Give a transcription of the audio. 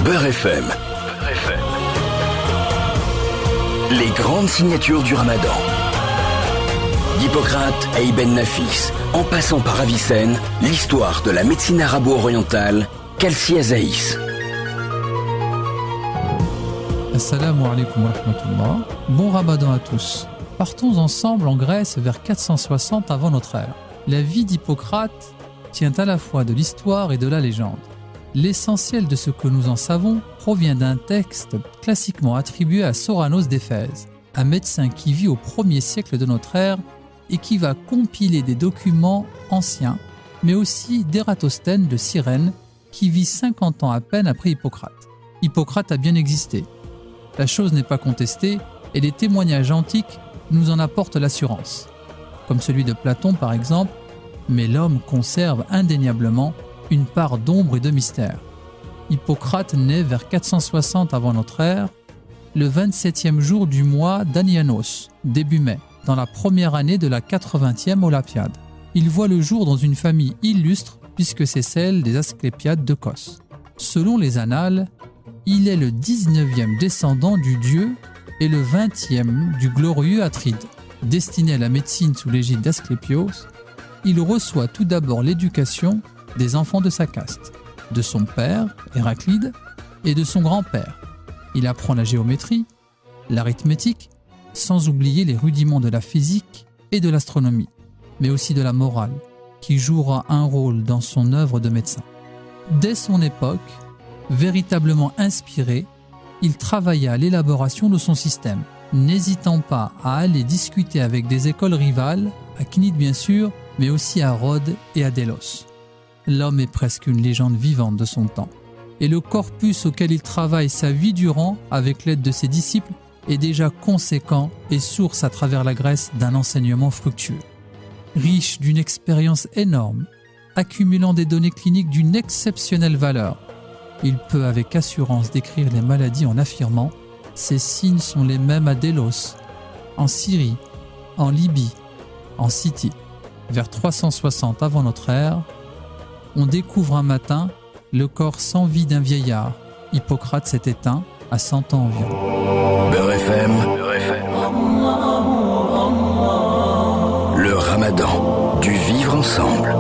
Beurre FM. Les grandes signatures du Ramadan. D'Hippocrate à Ibn Nafis, en passant par Avicenne, l'histoire de la médecine arabo-orientale, Kalsi Azaïs. Assalamu alaikum wa rahmatullah. Bon Ramadan à tous. Partons ensemble en Grèce vers 460 avant notre ère. La vie d'Hippocrate tient à la fois de l'histoire et de la légende. L'essentiel de ce que nous en savons provient d'un texte classiquement attribué à Soranos d'Éphèse, un médecin qui vit au 1er siècle de notre ère et qui va compiler des documents anciens, mais aussi d'Ératosthène de Cyrène, qui vit 50 ans à peine après Hippocrate. Hippocrate a bien existé. La chose n'est pas contestée et les témoignages antiques nous en apportent l'assurance, comme celui de Platon par exemple, mais l'homme conserve indéniablement une part d'ombre et de mystère. Hippocrate naît vers 460 avant notre ère, le 27e jour du mois d'Anianos, début mai, dans la première année de la 80e Olympiade. Il voit le jour dans une famille illustre puisque c'est celle des Asclépiades de Cos. Selon les annales, il est le 19e descendant du dieu et le 20e du glorieux Atride. Destiné à la médecine sous l'égide d'Asclépios, il reçoit tout d'abord l'éducation des enfants de sa caste, de son père, Héraclide, et de son grand-père. Il apprend la géométrie, l'arithmétique, sans oublier les rudiments de la physique et de l'astronomie, mais aussi de la morale, qui jouera un rôle dans son œuvre de médecin. Dès son époque, véritablement inspiré, il travailla à l'élaboration de son système, n'hésitant pas à aller discuter avec des écoles rivales, à Cnide bien sûr, mais aussi à Rhodes et à Délos. L'homme est presque une légende vivante de son temps, et le corpus auquel il travaille sa vie durant, avec l'aide de ses disciples, est déjà conséquent et source à travers la Grèce d'un enseignement fructueux. Riche d'une expérience énorme, accumulant des données cliniques d'une exceptionnelle valeur, il peut avec assurance décrire les maladies en affirmant « Ces signes sont les mêmes à Délos, en Syrie, en Libye, en Scythie. » Vers 360 avant notre ère, on découvre un matin le corps sans vie d'un vieillard. Hippocrate s'est éteint à 100 ans environ. Beurre FM. Le Ramadan, du vivre ensemble.